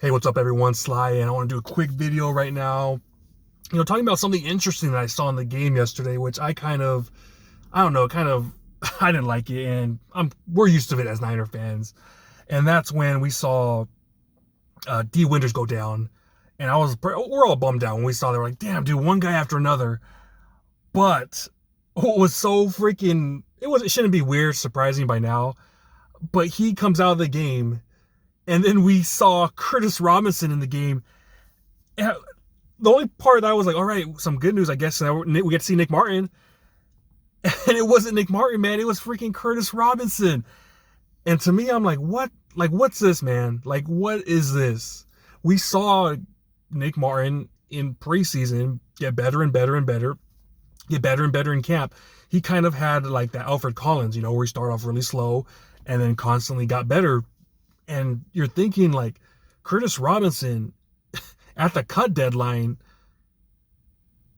Hey, what's up, everyone? Sly, and I want to do a quick video right now. Talking about something interesting that I saw in the game yesterday, which I don't know, I didn't like it, and we're used to it as Niner fans. And that's when we saw D. Winters go down, and we're all bummed out when we saw. They were like, "Damn, dude, one guy after another." But what was so freaking it shouldn't be weird, surprising by now, but he comes out of the game. And then we saw Curtis Robinson in the game. And the only part that I was like, all right, some good news, I guess. We get to see Nick Martin. And it wasn't Nick Martin, man. It was freaking Curtis Robinson. And to me, I'm like, what? Like, what's this, man? Like, what is this? We saw Nick Martin in preseason get better and better and better, get better and better in camp. He kind of had like that Alfred Collins, where he started off really slow and then constantly got better. And you're thinking like Curtis Robinson at the cut deadline,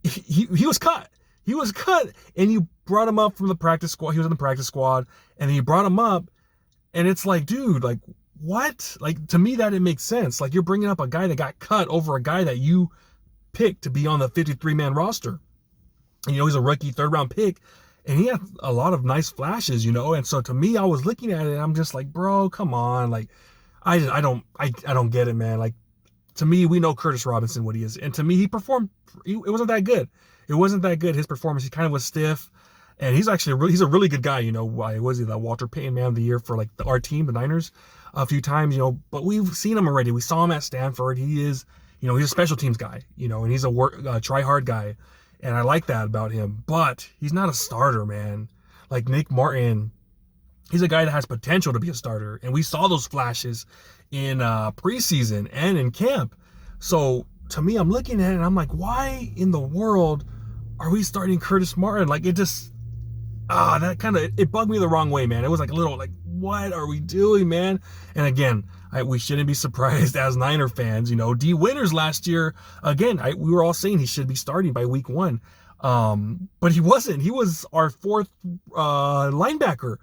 he was cut. He was cut, and you brought him up from the practice squad. He was in the practice squad, and then you brought him up, and it's like, dude, like what? Like, to me, that didn't make sense. Like, you're bringing up a guy that got cut over a guy that you picked to be on the 53-man roster. And, he's a rookie, third-round pick, and he had a lot of nice flashes, and so to me, I was looking at it, and I'm just like, bro, come on, like, I don't get it, man. Like, to me, we know Curtis Robinson what he is, and to me, he performed. It wasn't that good. It wasn't that good. His performance, he kind of was stiff, and he's a really good guy. Why was he the Walter Payton Man of the Year for like our team, the Niners, a few times, But we've seen him already. We saw him at Stanford. He is, he's a special teams guy, and he's a try hard guy. And I like that about him, but he's not a starter, man. Like Nick Martin, he's a guy that has potential to be a starter. And we saw those flashes in preseason and in camp. So to me, I'm looking at it and I'm like, why in the world are we starting Curtis Martin? Like, it just, it bugged me the wrong way, man. It was like a little like, what are we doing, man? And again, we shouldn't be surprised as Niner fans. D. Winters last year, again, we were all saying he should be starting by week 1. But he wasn't. He was our fourth linebacker.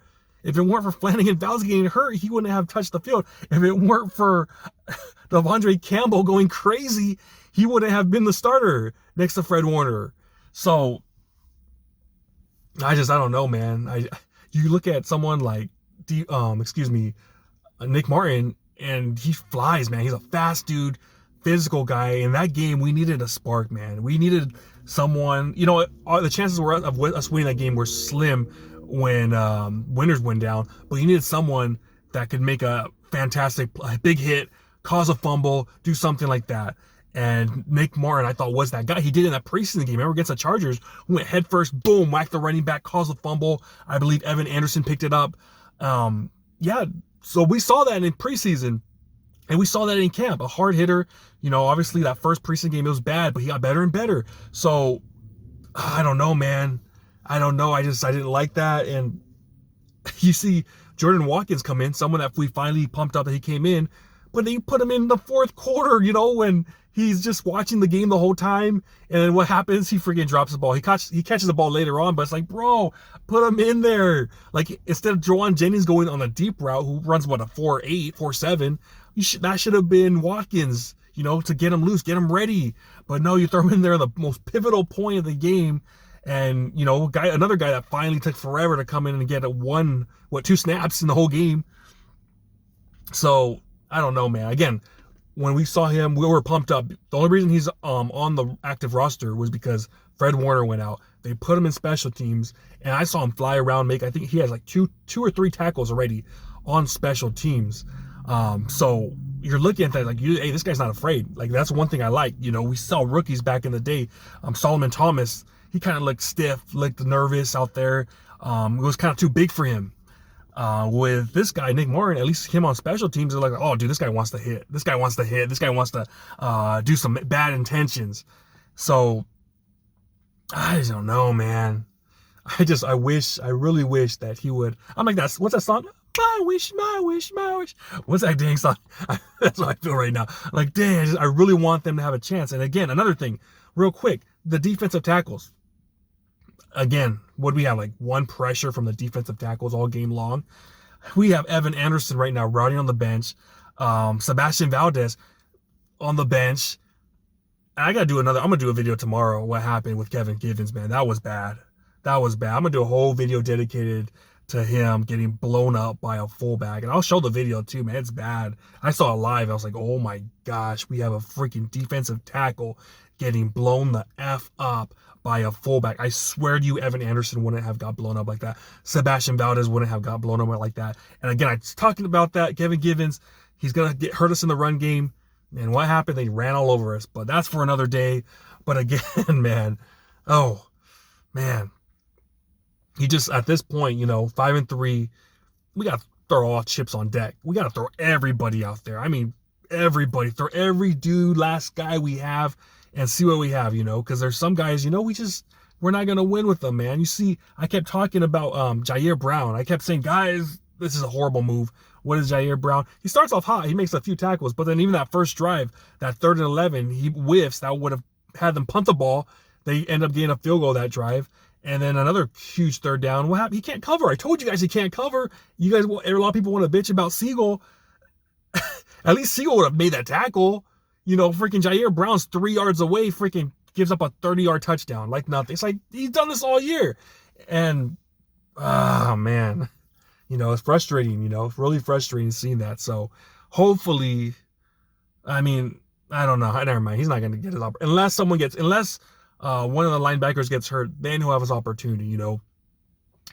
If it weren't for Flanagan Fowles getting hurt, he wouldn't have touched the field. If it weren't for Devondre Campbell going crazy, he wouldn't have been the starter next to Fred Warner. So, I don't know, man. You look at someone like Nick Martin, and he flies, man. He's a fast dude, physical guy. In that game, we needed a spark, man. We needed someone. The chances of us winning that game were slim when Winters went down, but you needed someone that could make a fantastic big hit, cause a fumble, do something like that. And Nick Martin, I thought, was that guy. He did in that preseason game. Remember, against the Chargers, went head first, boom, whacked the running back, caused a fumble. I believe Evan Anderson picked it up. So we saw that in preseason, and we saw that in camp. A hard hitter. Obviously that first preseason game, it was bad, but he got better and better. So I don't know, man. I don't know. I didn't like that. And you see Jordan Watkins come in, someone that we finally pumped up that he came in, but they put him in the fourth quarter, when he's just watching the game the whole time. And then what happens? He freaking drops the ball. He catches the ball later on, but it's like, bro, put him in there. Like, instead of Juwan Jennings going on a deep route, who runs, a 4.8, 4.7, that should have been Watkins, to get him loose, get him ready. But no, you throw him in there at the most pivotal point of the game. And, another guy that finally took forever to come in and get 2 snaps in the whole game. So, I don't know, man. Again, when we saw him, we were pumped up. The only reason he's on the active roster was because Fred Warner went out. They put him in special teams, and I saw him fly around, I think he has like two or three tackles already on special teams. So you're looking at that like, hey, this guy's not afraid. Like, that's one thing I like. We saw rookies back in the day. Solomon Thomas, he kind of looked stiff, looked nervous out there. It was kind of too big for him. With this guy, Nick Martin, at least him on special teams, they're like, oh, dude, this guy wants to hit. This guy wants to hit. This guy wants to do some bad intentions. So, I don't know, man. I really wish that he would. I'm like, what's that song? My wish, my wish, my wish. What's that dang song? That's what I feel right now. Like, dang, I really want them to have a chance. And again, another thing, real quick, the defensive tackles. Again, what do we have? Like 1 pressure from the defensive tackles all game long. We have Evan Anderson right now riding on the bench. Sebastian Valdez. on the bench. And I'm gonna do a video tomorrow. What happened with Kevin Givens, man? That was bad. That was bad. I'm gonna do a whole video dedicated to him getting blown up by a fullback, and I'll show the video too, man. It's bad. I saw it live. I was like, oh my gosh, we have a freaking defensive tackle getting blown the F up by a fullback. I swear to you, Evan Anderson wouldn't have got blown up like that. Sebastian Valdez wouldn't have got blown up like that. And again, I was talking about that. Kevin Givens, he's going to hurt us in the run game. And what happened? They ran all over us. But that's for another day. But again, man, oh, man. He just, at this point, 5-3, we got to throw all chips on deck. We got to throw everybody out there. I mean, everybody. Throw every dude, last guy we have, and see what we have, because there's some guys, we're not going to win with them, man. You see, I kept talking about Jair Brown. I kept saying, guys, this is a horrible move. What is Jair Brown? He starts off hot. He makes a few tackles, but then even that first drive, that 3rd and 11, he whiffs. That would have had them punt the ball. They end up getting a field goal that drive. And then another huge 3rd down. What happened? He can't cover. I told you guys he can't cover. You guys, a lot of people want to bitch about Siegel. At least Siegel would have made that tackle. Freaking Jair Brown's 3 yards away, freaking gives up a 30-yard touchdown like nothing. It's like, he's done this all year. And, man, it's frustrating, it's really frustrating seeing that. So hopefully, I mean, I don't know. Never mind. He's not going to get his opportunity. Unless one of the linebackers gets hurt, then he'll have his opportunity, And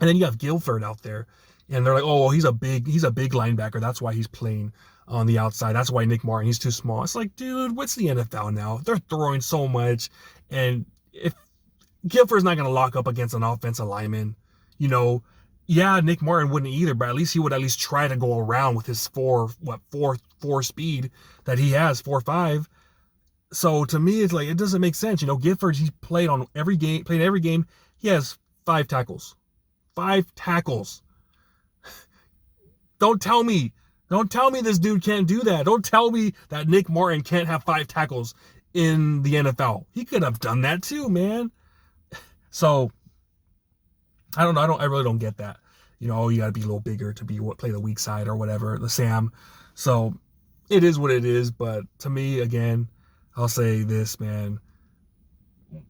then you have Guilford out there. And they're like, oh, well, he's a big linebacker. That's why he's playing on the outside. That's why Nick Martin, he's too small. It's like, dude, what's the NFL now? They're throwing so much. And if Guilford's not going to lock up against an offensive lineman, yeah, Nick Martin wouldn't either, but at least he would at least try to go around with his 4 speed that he has, 4.5. So to me, it's like, it doesn't make sense. Gifford, he's played every game. He has 5 tackles. 5 tackles. Don't tell me this dude can't do that. Don't tell me that Nick Martin can't have 5 tackles in the NFL. He could have done that too, man. So I don't know. I really don't get that. You got to be a little bigger to play the weak side or whatever, the Sam. So it is what it is. But to me, again, I'll say this, man.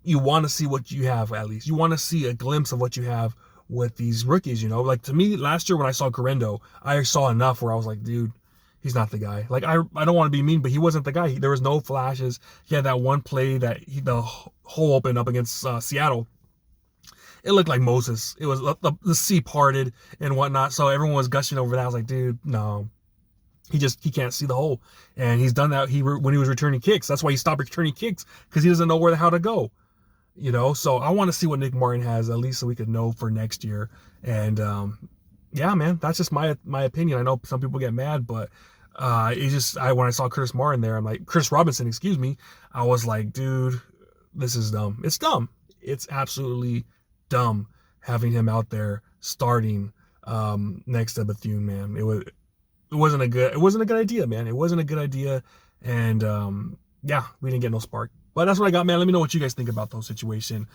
You want to see what you have, at least. You want to see a glimpse of what you have with these rookies, Like, to me, last year when I saw Correndo, I saw enough where I was like, dude, he's not the guy. Like, I don't want to be mean, but he wasn't the guy. There was no flashes. He had that one play that the hole opened up against Seattle. It looked like Moses. It was the sea parted and whatnot, so everyone was gushing over that. I was like, dude, no. He can't see the hole. And he's done that when he was returning kicks. That's why he stopped returning kicks, because he doesn't know where the hell to go. So I want to see what Nick Martin has, at least so we could know for next year. And yeah, man, that's just my opinion. I know some people get mad, but when I saw Curtis Robinson, excuse me, I was like, dude, this is dumb. It's dumb. It's absolutely dumb having him out there starting next to Bethune, man. It wasn't a good idea, man. It wasn't a good idea. And yeah, we didn't get no spark. But that's what I got, man. Let me know what you guys think about those situation.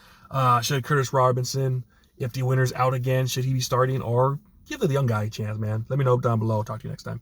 Should Curtis Robinson, if the winner's out again, should he be starting, or give the young guy a chance, man? Let me know down below. Talk to you next time.